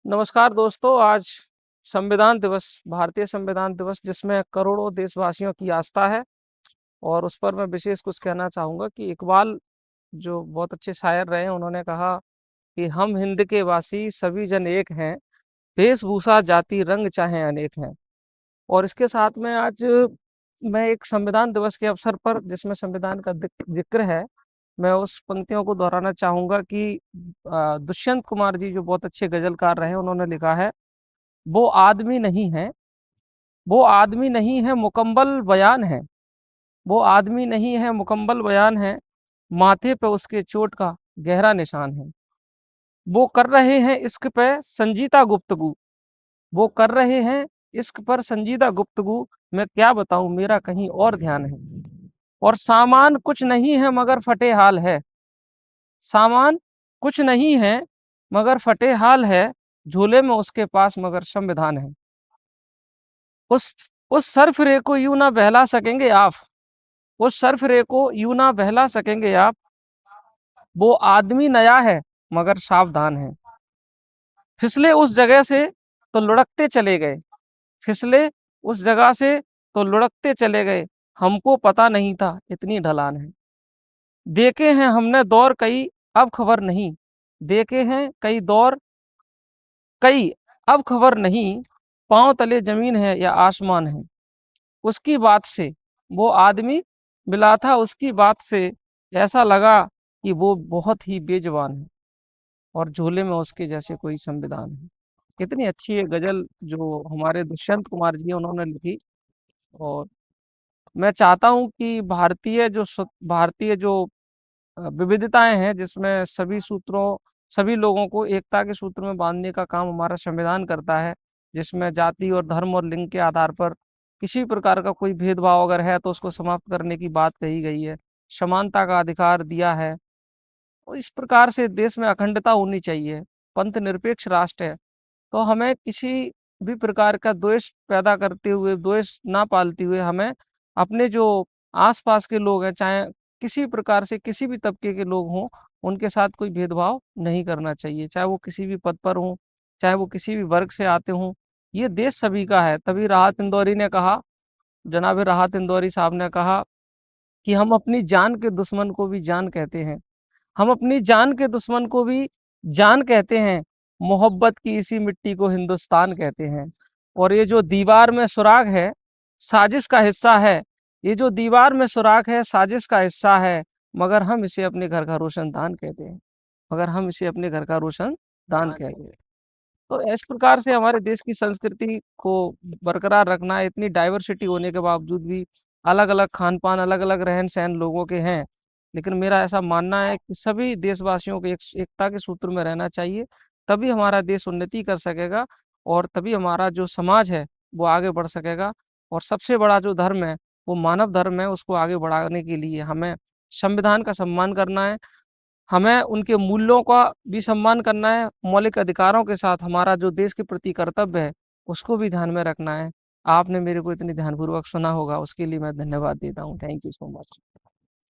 नमस्कार दोस्तों, आज संविधान दिवस, भारतीय संविधान दिवस जिसमें करोड़ों देशवासियों की आस्था है और उस पर मैं विशेष कुछ कहना चाहूँगा कि इकबाल जो बहुत अच्छे शायर रहे हैं, उन्होंने कहा कि हम हिंद के वासी सभी जन एक हैं, वेशभूषा जाति रंग चाहे अनेक हैं। और इसके साथ में आज मैं एक संविधान दिवस के अवसर पर जिसमें संविधान का जिक्र है, मैं उस पंक्तियों को दोहराना चाहूँगा कि दुष्यंत कुमार जी जो बहुत अच्छे गज़लकार रहे हैं, उन्होंने लिखा है, वो आदमी नहीं है, वो आदमी नहीं है मुकम्मल बयान है, वो आदमी नहीं है मुकम्मल बयान है, माथे पे उसके चोट का गहरा निशान है। वो कर रहे हैं इश्क पे संजीदा गुफ्तगू, वो कर रहे हैं इश्क पर संजीदा गुफ्तगू, मैं क्या बताऊं मेरा कहीं और ध्यान है। और सामान कुछ नहीं है मगर फटे हाल है, सामान कुछ नहीं है मगर फटे हाल है, झोले में उसके पास मगर संविधान है। उस उस सरफिरे को यूं ना बहला सकेंगे आप, उस सरफिरे को यूं ना बहला सकेंगे आप, वो आदमी नया है मगर सावधान है। फिसले उस जगह से तो लुढ़कते चले गए, फिसले उस जगह से तो लुढ़कते चले गए, हमको पता नहीं था इतनी ढलान है। देखे हैं हमने दौर कई, अब खबर नहीं, देखे हैं कई दौर कई, अब खबर नहीं, पांव तले जमीन है या आसमान है। उसकी बात से, वो आदमी मिला था उसकी बात से, ऐसा लगा कि वो बहुत ही बेजुबान है और झोले में उसके जैसे कोई संविधान है। कितनी अच्छी है गजल जो हमारे दुष्यंत कुमार जी हैं, उन्होंने लिखी। और मैं चाहता हूँ कि भारतीय जो विविधताएं हैं, जिसमें सभी लोगों को एकता के सूत्र में बांधने का काम हमारा संविधान करता है, जिसमें जाति और धर्म और लिंग के आधार पर किसी प्रकार का कोई भेदभाव अगर है तो उसको समाप्त करने की बात कही गई है, समानता का अधिकार दिया है। और इस प्रकार से देश में अखंडता होनी चाहिए। पंथ निरपेक्ष राष्ट्र है, तो हमें किसी भी प्रकार का द्वेष पैदा करते हुए, द्वेष ना पालते हुए, हमें अपने जो आसपास के लोग हैं, चाहे किसी प्रकार से किसी भी तबके के लोग हों, उनके साथ कोई भेदभाव नहीं करना चाहिए, चाहे वो किसी भी पद पर हों, चाहे वो किसी भी वर्ग से आते हों। ये देश सभी का है। तभी राहत इंदौरी ने कहा, जनाब राहत इंदौरी साहब ने कहा कि हम अपनी जान के दुश्मन को भी जान कहते हैं, हम अपनी जान के दुश्मन को भी जान कहते हैं, मोहब्बत की इसी मिट्टी को हिंदुस्तान कहते हैं। और ये जो दीवार में सुराग है, साजिश का हिस्सा है, ये जो दीवार में सुराग है साजिश का हिस्सा है, मगर हम इसे अपने घर का रोशनदान कहते हैं, मगर हम इसे अपने घर का रोशनदान कहते हैं। तो इस प्रकार से हमारे देश की संस्कृति को बरकरार रखना है। इतनी डाइवर्सिटी होने के बावजूद भी अलग अलग खान पान, अलग अलग रहन सहन लोगों के हैं, लेकिन मेरा ऐसा मानना है कि सभी देशवासियों को एकता के सूत्र में रहना चाहिए। तभी हमारा देश उन्नति कर सकेगा और तभी हमारा जो समाज है वो आगे बढ़ सकेगा। और सबसे बड़ा जो धर्म है वो मानव धर्म है, उसको आगे बढ़ाने के लिए हमें संविधान का सम्मान करना है, हमें उनके मूल्यों का भी सम्मान करना है, मौलिक अधिकारों के साथ हमारा जो देश के प्रति कर्तव्य है उसको भी ध्यान में रखना है। आपने मेरे को इतनी ध्यानपूर्वक सुना होगा, उसके लिए मैं धन्यवाद देता हूँ। Thank you so much.